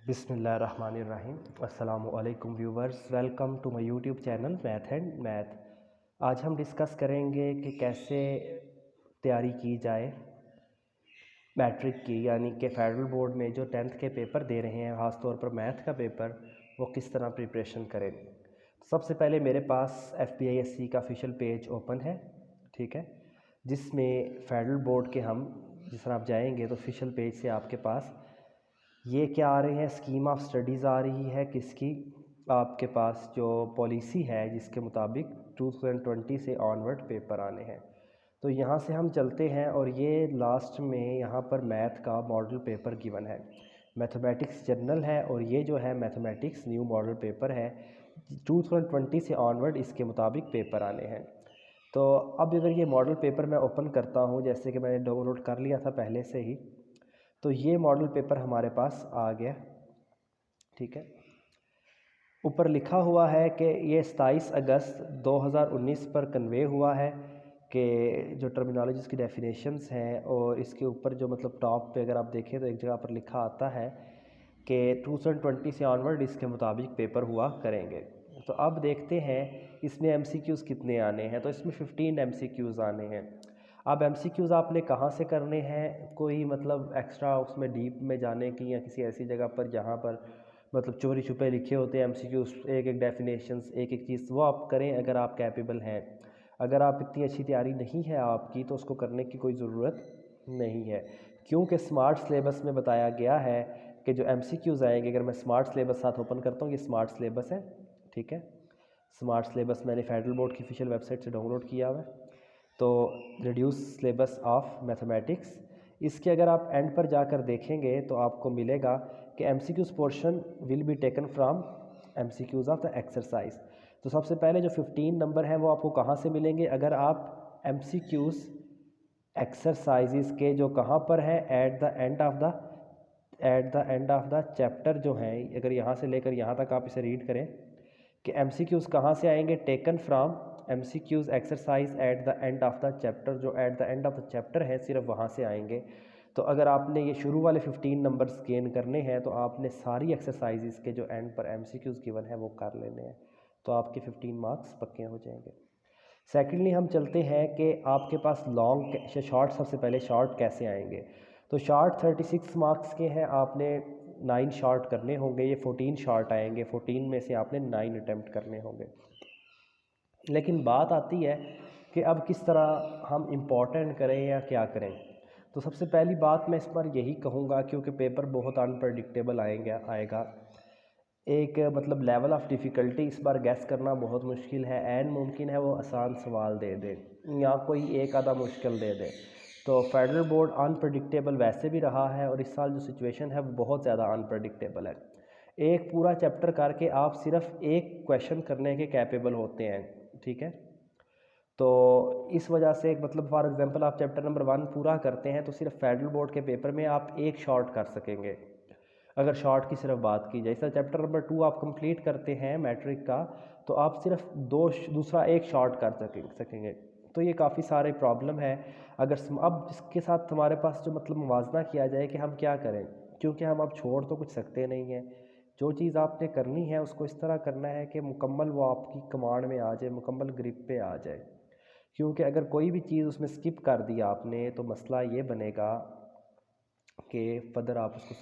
बिस्मिल्लाहिर्रहमानिर्रहीम। अस्सलामु अलैकुम viewers, welcome to my YouTube channel math and math. आज हम डिस्कस करेंगे कि कैसे तैयारी की जाए मैट्रिक की, यानी कि फेडरल बोर्ड में जो 10th के पेपर दे रहे हैं, ख़ास तौर पर मैथ का पेपर, वो किस तरह प्रिपरेशन करें। सबसे पहले मेरे पास FPISC का ऑफिशियल पेज ओपन है, ठीक है, जिसमें फेडरल बोर्ड के हम जिस तरह आप जाएंगे तो ऑफिशियल पेज से आपके पास ये क्या आ रहे हैं, स्कीम ऑफ स्टडीज़ आ रही है किसकी, आपके पास जो पॉलिसी है जिसके मुताबिक 2020 से ऑनवर्ड पेपर आने हैं। तो यहाँ से हम चलते हैं और ये लास्ट में यहाँ पर मैथ का मॉडल पेपर गिवन है, मैथमेटिक्स जनरल है, और ये जो है मैथमेटिक्स न्यू मॉडल पेपर है, 2020 से ऑनवर्ड इसके मुताबिक पेपर आने हैं। तो अब अगर ये मॉडल पेपर मैं ओपन करता हूँ, जैसे कि मैंने डाउनलोड कर लिया था पहले से ही, तो ये मॉडल पेपर हमारे पास आ गया, ठीक है। ऊपर लिखा हुआ है कि ये 27 अगस्त 2019 पर कन्वे हुआ है, कि जो टर्मिनोलॉजीज़ की डेफिनेशंस हैं, और इसके ऊपर जो मतलब टॉप पे अगर आप देखें तो एक जगह पर लिखा आता है कि 2020 से ऑनवर्ड इसके मुताबिक पेपर हुआ करेंगे। तो अब देखते हैं इसमें MCQs कितने आने हैं। तो इसमें 15 MCQs आने हैं। अब MCQs आपने कहाँ से करने हैं, कोई मतलब एक्स्ट्रा उसमें डीप में जाने की या किसी ऐसी जगह पर जहाँ पर मतलब चोरी छुपे लिखे होते हैं MCQs, एक एक डेफिनेशंस, एक एक चीज़, वो आप करें अगर आप कैपेबल हैं। अगर आप इतनी अच्छी तैयारी नहीं है आपकी, तो उसको करने की कोई ज़रूरत नहीं है, क्योंकि स्मार्ट सिलेबस में बताया गया है कि जो MCQs आएंगे, अगर मैं स्मार्ट सिलेबस साथ ओपन करता हूँ, ये स्मार्ट सिलेबस है, ठीक है। स्मार्ट सिलेबस मैंने फेडरल बोर्ड की ऑफिशियल वेबसाइट से डाउनलोड किया हुआ है। तो रिड्यूस सिलेबस ऑफ मैथमेटिक्स, इसके अगर आप एंड पर जाकर देखेंगे तो आपको मिलेगा कि MCQs portion will be taken from MCQs of the exercise. तो सबसे पहले जो 15 नंबर हैं वो आपको कहाँ से मिलेंगे, अगर आप MCQs एक्सरसाइजेस के जो कहाँ पर है, eight the end of the chapter जो है, अगर यहाँ से लेकर यहाँ तक आप इसे रीड करें कि MCQs कहाँ से आएंगे, taken from MCQs exercise at the end of the chapter, जो at the end of the chapter है सिर्फ वहाँ से आएंगे। तो अगर आपने ये शुरू वाले 15 नंबर्स गेन करने हैं, तो आपने सारी एक्सरसाइजेस के जो एंड पर MCQs गिवन है वो कर लेने हैं, तो आपके 15 मार्क्स पक्के हो जाएंगे। सेकेंडली हम चलते हैं कि आपके पास लॉन्ग या शॉर्ट, सबसे पहले शॉर्ट कैसे आएंगे। तो शॉर्ट 36 मार्क्स के हैं, आपने 9 शॉर्ट करने होंगे, ये 14 शॉर्ट आएंगे, 14 में से आपने 9 अटैम्प्ट करने होंगे। लेकिन बात आती है कि अब किस तरह हम इम्पोर्टेंट करें या क्या करें। तो सबसे पहली बात मैं इस पर यही कहूँगा, क्योंकि पेपर बहुत अनप्रडिक्टेबल आएगा, एक मतलब लेवल ऑफ डिफ़िकल्टी इस बार गैस करना बहुत मुश्किल है, एंड मुमकिन है वो आसान सवाल दे दे या कोई एक आधा मुश्किल दे दे। तो फेडरल बोर्ड अनप्रडिक्टेबल वैसे भी रहा है, और इस साल जो सिचुएशन है वो बहुत ज़्यादा अनप्रडिक्टेबल है। एक पूरा चैप्टर करके आप सिर्फ एक क्वेश्चन करने के कैपेबल होते हैं, ठीक है। तो इस वजह से मतलब फॉर एग्जांपल आप चैप्टर नंबर 1 पूरा करते हैं, तो सिर्फ फेडरल बोर्ड के पेपर में आप एक शॉर्ट कर सकेंगे, अगर शॉर्ट की सिर्फ बात की जाए। जैसा चैप्टर नंबर 2 आप कंप्लीट करते हैं मैट्रिक का, तो आप सिर्फ दूसरा एक शॉर्ट कर सकेंगे। तो ये काफ़ी सारे प्रॉब्लम है। अगर अब इसके साथ हमारे पास जो मतलब मुवाजना किया जाए कि हम क्या करें, क्योंकि हम अब छोड़ तो कुछ सकते नहीं हैं। जो चीज़ आपने करनी है उसको इस तरह करना है कि मुकम्मल वो आपकी कमांड में आ जाए, मुकम्मल ग्रिप पे आ जाए, क्योंकि अगर कोई भी चीज़ उसमें स्किप कर दी आपने, तो मसला ये बनेगा कि फर्दर आप उसको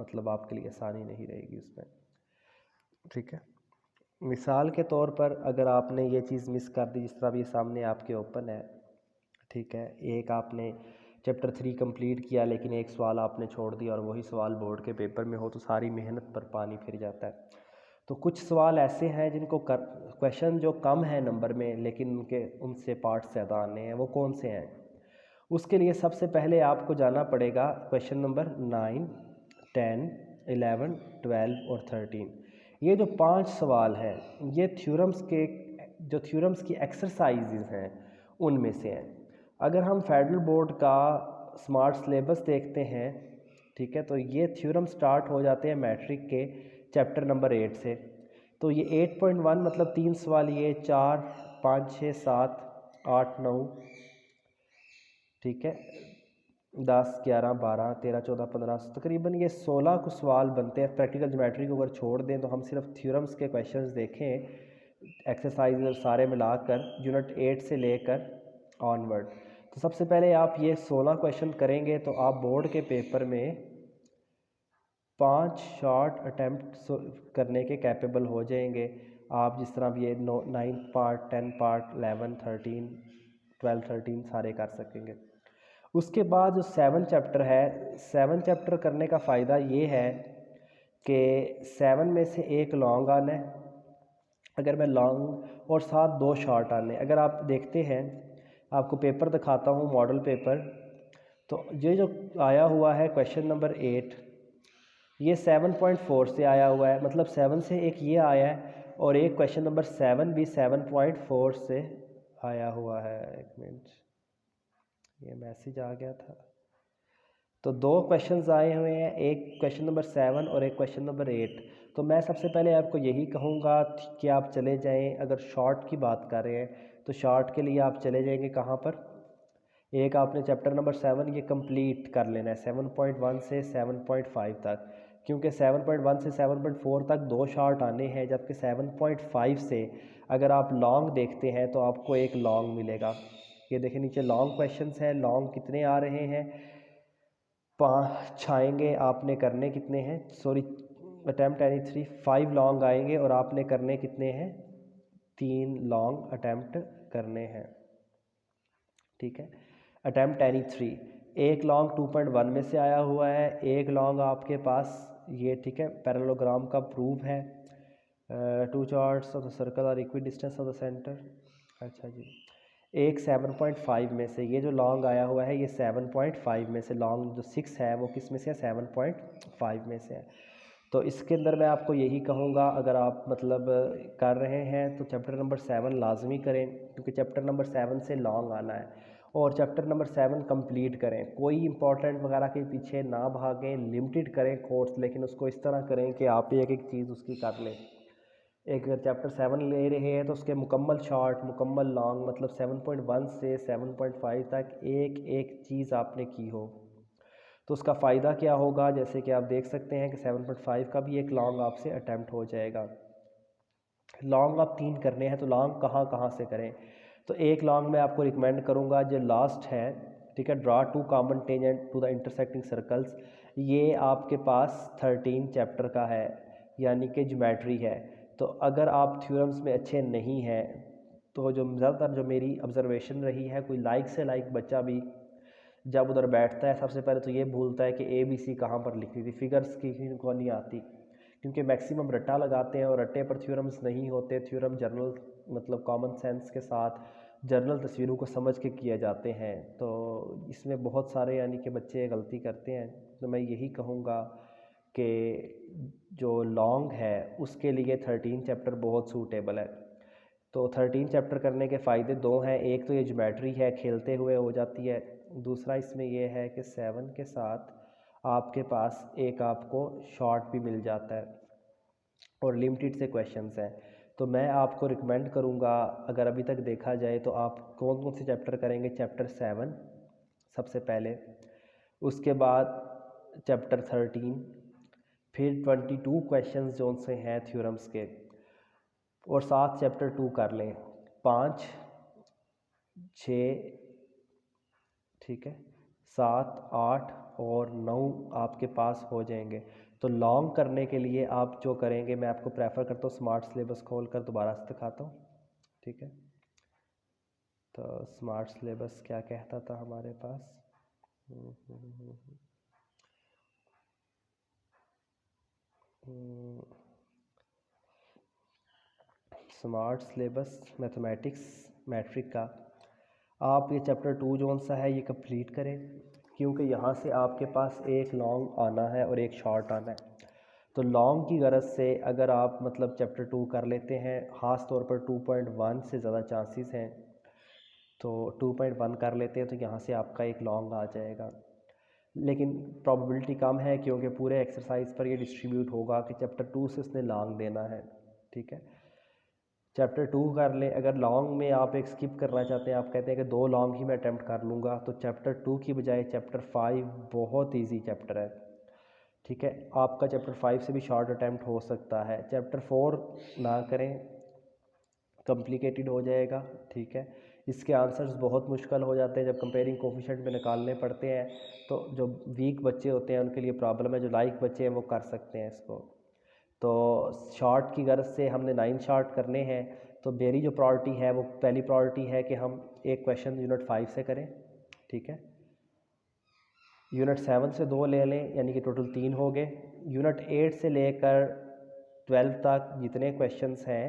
मतलब आपके लिए आसानी नहीं रहेगी उसमें, ठीक है। मिसाल के तौर पर अगर आपने ये चीज़ मिस कर दी, जिस तरह भी सामने आपके ओपन है, ठीक है, एक आपने चैप्टर 3 कंप्लीट किया लेकिन एक सवाल आपने छोड़ दिया और वही सवाल बोर्ड के पेपर में हो, तो सारी मेहनत पर पानी फिर जाता है। तो कुछ सवाल ऐसे हैं जिनको क्वेश्चन जो कम है नंबर में, लेकिन उनसे पार्ट्स ज़्यादा आने हैं, वो कौन से हैं। उसके लिए सबसे पहले आपको जाना पड़ेगा क्वेश्चन नंबर 9, 10, 11, 12 और 13। ये जो 5 सवाल हैं, ये थ्योरम्स की एक्सरसाइजेज हैं उनमें से हैं। अगर हम फेडरल बोर्ड का स्मार्ट सिलेबस देखते हैं, ठीक है, तो ये थ्योरम स्टार्ट हो जाते हैं मैट्रिक के चैप्टर नंबर 8 से। तो ये 8.1 मतलब 3 सवाल, ये 4, 5, 6, 7, 8, 9, ठीक है, 10, 11, 12, 13, 14, 15, तकरीबन ये 16 कुछ सवाल बनते हैं। प्रैक्टिकल ज्योमेट्री को अगर छोड़ दें तो हम सिर्फ थ्योरम्स के क्वेश्चंस देखें एक्सरसाइज सारे मिलाकर यूनिट 8 से लेकर ऑनवर्ड। तो सबसे पहले आप ये 16 क्वेश्चन करेंगे तो आप बोर्ड के पेपर में 5 शॉर्ट अटैम्प्ट करने के कैपेबल हो जाएंगे। आप जिस तरह भी ये 9th पार्ट, 10 पार्ट, 11, 13, 12, 13 सारे कर सकेंगे। उसके बाद जो 7 चैप्टर है, 7 चैप्टर करने का फ़ायदा ये है कि 7 में से एक लॉन्ग आना है, अगर मैं लॉन्ग और साथ 2 शॉर्ट आने। अगर आप देखते हैं, आपको पेपर दिखाता हूँ मॉडल पेपर, तो ये जो आया हुआ है क्वेश्चन नंबर 8, ये 7.4 से आया हुआ है, मतलब 7 से एक ये आया है और एक क्वेश्चन नंबर 7 भी 7.4 से आया हुआ है। एक मिनट, ये मैसेज आ गया था। तो 2 क्वेश्चंस आए हुए हैं, एक क्वेश्चन नंबर 7 और एक क्वेश्चन नंबर 8। तो मैं सबसे पहले आपको यही कहूँगा कि आप चले जाएं, अगर शॉर्ट की बात कर रहे हैं तो शॉर्ट के लिए आप चले जाएंगे कहाँ पर, एक आपने चैप्टर नंबर 7 ये कंप्लीट कर लेना है 7.1 से 7.5 तक, क्योंकि 7.1 से 7.4 तक 2 शॉर्ट आने हैं, जबकि 7.5 से अगर आप लॉन्ग देखते हैं तो आपको एक लॉन्ग मिलेगा। ये देखें नीचे लॉन्ग क्वेश्चंस हैं, लॉन्ग कितने आ रहे हैं, 5 आएंगे, आपने करने कितने हैं, सॉरी अटैम्प्ट एनी 3, 5 लॉन्ग आएंगे और आपने करने कितने हैं, 3 लॉन्ग अटैम्प्ट करने हैं। ठीक है, अटैम्प्ट एनी 3, एक लॉन्ग 2.1 में से आया हुआ है, एक लॉन्ग आपके पास ये, ठीक है, पैरेललोग्राम का प्रूफ है, 2 चार्ट्स ऑफ द सर्कल और equi distance of the centre. अच्छा जी, एक 7.5 में से, ये जो लॉन्ग आया हुआ है ये 7.5 में से, लॉन्ग जो 6 है वो किस में से है, 7.5 में से है। तो इसके अंदर मैं आपको यही कहूँगा, अगर आप मतलब कर रहे हैं तो चैप्टर नंबर 7 लाजमी करें, क्योंकि चैप्टर नंबर 7 से लॉन्ग आना है, और चैप्टर नंबर 7 कंप्लीट करें। कोई इंपॉर्टेंट वगैरह के पीछे ना भागें, लिमिटेड करें कोर्स, लेकिन उसको इस तरह करें कि आप एक एक चीज़ उसकी कर लें। एक अगर चैप्टर 7 ले रहे हैं तो उसके मुकम्मल शॉर्ट, मुकम्मल लॉन्ग, मतलब 7.1 से 7.5 तक एक एक चीज़ आपने की हो, तो उसका फ़ायदा क्या होगा, जैसे कि आप देख सकते हैं कि 7.5 का भी एक लॉन्ग आपसे अटैम्प्ट हो जाएगा। लॉन्ग आप 3 करने हैं तो लॉन्ग कहाँ कहाँ से करें, तो एक लॉन्ग मैं आपको रिकमेंड करूँगा जो लास्ट है, ठीक है, draw 2 common tangent to the intersecting circles. ये आपके पास 13 चैप्टर का है, यानी कि ज्योमेट्री है। तो अगर आप थ्योरम्स में अच्छे नहीं हैं तो जो ज़्यादातर जो मेरी ऑब्जर्वेशन रही है, कोई लाइक से लाइक बच्चा भी जब उधर बैठता है सबसे पहले तो ये भूलता है कि ABC कहाँ पर लिखी थी, फिगर्स की को नहीं आती, क्योंकि मैक्सिमम रट्टा लगाते हैं और रट्टे पर थ्योरम्स नहीं होते। थ्योरम जर्नल मतलब कॉमन सेंस के साथ जर्नल तस्वीरों को समझ के किए जाते हैं, तो इसमें बहुत सारे यानी कि बच्चे गलती करते हैं। तो मैं यही कहूँगा कि जो लॉन्ग है उसके लिए 13 चैप्टर बहुत सूटेबल है। तो 13 चैप्टर करने के फ़ायदे 2 हैं, एक तो ये ज्योमेट्री है, खेलते हुए हो जाती है, दूसरा इसमें यह है कि 7 के साथ आपके पास एक आपको शॉर्ट भी मिल जाता है और लिमिटेड से क्वेश्चंस हैं। तो मैं आपको रिकमेंड करूँगा, अगर अभी तक देखा जाए तो आप कौन कौन से चैप्टर करेंगे, चैप्टर 7 सबसे पहले, उसके बाद चैप्टर 13, फिर 22 क्वेश्चंस जो से हैं थ्योरम्स के, और साथ चैप्टर 2 कर लें, 5, 6, ठीक है, 7, 8 और 9 आपके पास हो जाएंगे। तो लॉन्ग करने के लिए आप जो करेंगे, मैं आपको प्रेफर करता हूँ स्मार्ट सिलेबस खोल कर दोबारा से दिखाता हूँ, ठीक है। तो स्मार्ट सिलेबस क्या कहता था हमारे पास, स्मार्ट सिलेबस मैथमेटिक्स मैट्रिक का, आप ये चैप्टर 2 जो सा है ये कंप्लीट करें, क्योंकि यहाँ से आपके पास एक लॉन्ग आना है और एक शॉर्ट आना है। तो लॉन्ग की गरज से अगर आप मतलब चैप्टर 2 कर लेते हैं, ख़ास तौर पर 2.1 से ज़्यादा चांसेस हैं, तो 2.1 कर लेते हैं तो यहाँ से आपका एक लॉन्ग आ जाएगा। लेकिन प्रॉबिलिटी कम है, क्योंकि पूरे एक्सरसाइज पर ये डिस्ट्रीब्यूट होगा कि चैप्टर 2 से उसने लॉन्ग देना है, ठीक है। चैप्टर 2 कर लें। अगर लॉन्ग में आप एक स्किप करना चाहते हैं, आप कहते हैं कि 2 लॉन्ग ही मैं अटैम्प्ट कर लूँगा, तो चैप्टर 2 की बजाय चैप्टर 5 बहुत ईजी चैप्टर है, ठीक है। आपका चैप्टर 5 से भी शॉर्ट अटैम्प्ट हो सकता है। चैप्टर 4 ना करें, कॉम्प्लिकेटेड हो जाएगा, ठीक है। इसके आंसर्स बहुत मुश्किल हो जाते हैं, जब कंपेयरिंग कोफिशिएंट में निकालने पड़ते हैं तो जो वीक बच्चे होते हैं उनके लिए प्रॉब्लम है, जो लाइक बच्चे हैं वो कर सकते हैं इसको। तो शॉर्ट की गर्ज से हमने 9 शॉर्ट करने हैं, तो मेरी जो प्रायोरिटी है वो पहली प्रायोरिटी है कि हम एक क्वेश्चन यूनिट 5 से करें, ठीक है। यूनिट 7 से 2 ले लें, यानी कि टोटल 3 हो गए। यूनिट 8 से लेकर 12 तक जितने क्वेश्चंस हैं,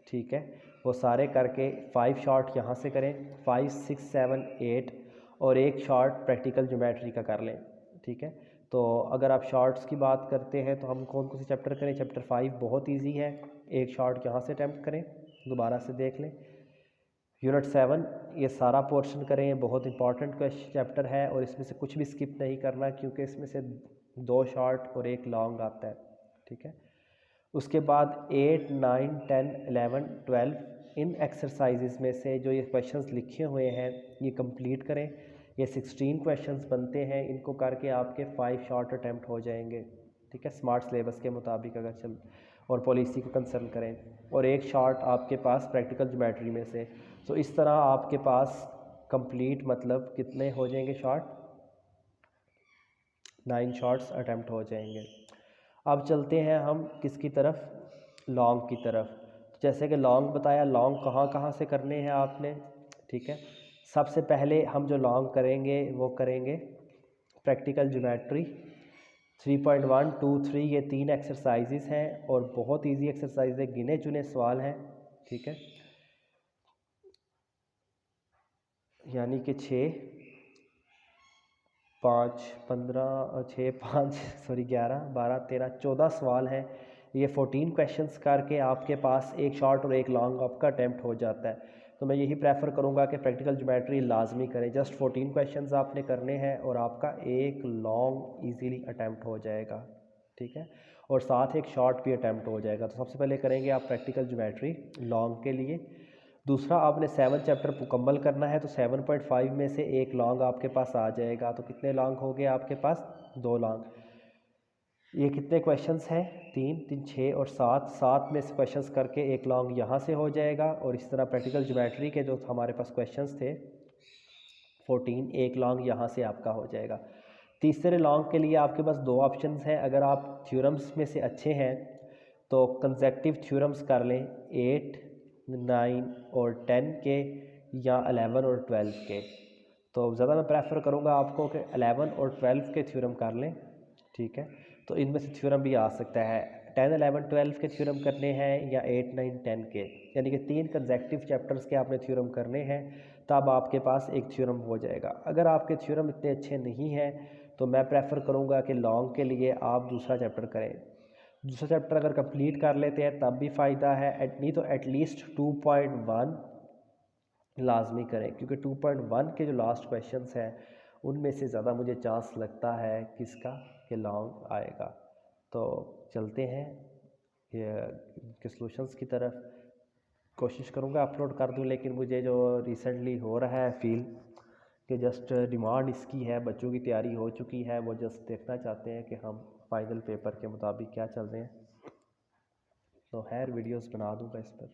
ठीक है, वो सारे करके 5 शॉर्ट यहाँ से करें, 5, 6, 7, 8 और एक शॉर्ट प्रैक्टिकल ज्योमेट्री का कर लें, ठीक है। तो अगर आप शॉर्ट्स की बात करते हैं तो हम कौन कौन से चैप्टर करें? चैप्टर 5 बहुत ईजी है, एक शॉर्ट यहाँ से अटैम्प्ट करें, दोबारा से देख लें। यूनिट 7 ये सारा पोर्शन करें, बहुत इंपॉर्टेंट क्वेश्चन चैप्टर है और इसमें से कुछ भी स्किप नहीं करना, क्योंकि इसमें से 2 शॉर्ट और एक लॉन्ग आता है, ठीक है। उसके बाद 8, 9, 10, 11, 12 इन एक्सरसाइजेज में से जो ये क्वेश्चंस लिखे हुए हैं ये कंप्लीट करें। ये 16 क्वेश्चंस बनते हैं, इनको करके आपके 5 शॉर्ट अटैम्प्ट हो जाएंगे, ठीक है, स्मार्ट सिलेबस के मुताबिक अगर चल और पॉलिसी को कंसर्न करें, और एक शॉर्ट आपके पास प्रैक्टिकल ज्योमेट्री में से। तो इस तरह आपके पास कंप्लीट मतलब कितने हो जाएंगे शॉर्ट? 9 शॉर्ट्स अटैम्प्ट हो जाएंगे। अब चलते हैं हम किसकी तरफ? लॉन्ग की तरफ। तो जैसे कि लॉन्ग बताया, लॉन्ग कहाँ कहाँ से करने हैं आपने, ठीक है। सबसे पहले हम जो लॉन्ग करेंगे वो करेंगे प्रैक्टिकल ज्योमेट्री 3.1, 2, 3, ये 3 एक्सरसाइजेस हैं और बहुत इजी एक्सरसाइज है, गिने चुने सवाल हैं, ठीक है। यानी कि 6, 5, 15, 6, 5 सॉरी 11, 12, 13, 14 सवाल हैं। ये 14 क्वेश्चंस करके आपके पास एक शॉर्ट और एक लॉन्ग आपका अटैम्प्ट हो जाता है। तो मैं यही प्रेफर करूँगा कि प्रैक्टिकल ज्योमेट्री लाजमी करें। जस्ट 14 क्वेश्चंस आपने करने हैं और आपका एक लॉन्ग इजीली अटैम्प्ट हो जाएगा, ठीक है, और साथ एक शॉर्ट भी अटैम्प्ट हो जाएगा। तो सबसे पहले करेंगे आप प्रैक्टिकल ज्योमेट्री लॉन्ग के लिए। दूसरा, आपने 7 चैप्टर मुकम्मल करना है, तो 7.5 में से एक लॉन्ग आपके पास आ जाएगा। तो कितने लॉन्ग हो गए आपके पास? 2 लॉन्ग। ये कितने क्वेश्चंस हैं? 3, 3, 6 और 7, 7 में से क्वेश्चंस करके एक लॉन्ग यहाँ से हो जाएगा। और इस तरह प्रैक्टिकल ज्योमेट्री के जो हमारे पास क्वेश्चंस थे 14, एक लॉन्ग यहाँ से आपका हो जाएगा। तीसरे लॉन्ग के लिए आपके पास 2 ऑप्शंस हैं। अगर आप थ्योरम्स में से अच्छे हैं तो कंसेक्टिव थ्योरम्स कर लें 8, 9 और 10 के, या 11 और 12 के। तो ज़्यादा मैं प्रेफर करूँगा आपको कि 11 और 12 के थ्योरम कर लें, ठीक है। तो इनमें से थ्योरम भी आ सकता है, 10, 11, 12 के थ्योरम करने हैं या 8, 9, 10 के, यानी कि 3 कंसेक्टिव चैप्टर्स के आपने थ्योरम करने हैं, तब आपके पास एक थ्योरम हो जाएगा। अगर आपके थ्योरम इतने अच्छे नहीं हैं तो मैं प्रेफर करूँगा कि लॉन्ग के लिए आप दूसरा चैप्टर करें। दूसरा चैप्टर अगर कंप्लीट कर लेते हैं तब भी फ़ायदा है, नहीं तो एटलीस्ट 2.1 लाजमी करें, क्योंकि 2.1 के जो लास्ट क्वेश्चंस हैं उनमें से ज़्यादा मुझे चांस लगता है किसका, कि लॉन्ग आएगा। तो चलते हैं ये के सॉल्यूशंस की तरफ। कोशिश करूँगा अपलोड कर दूँ, लेकिन मुझे जो रिसेंटली हो रहा है फील कि जस्ट डिमांड इसकी है, बच्चों की तैयारी हो चुकी है, वो जस्ट देखना चाहते हैं कि हम फाइनल पेपर के मुताबिक क्या चल रहे हैं। तो खैर वीडियोस बना दूँगा इस पर।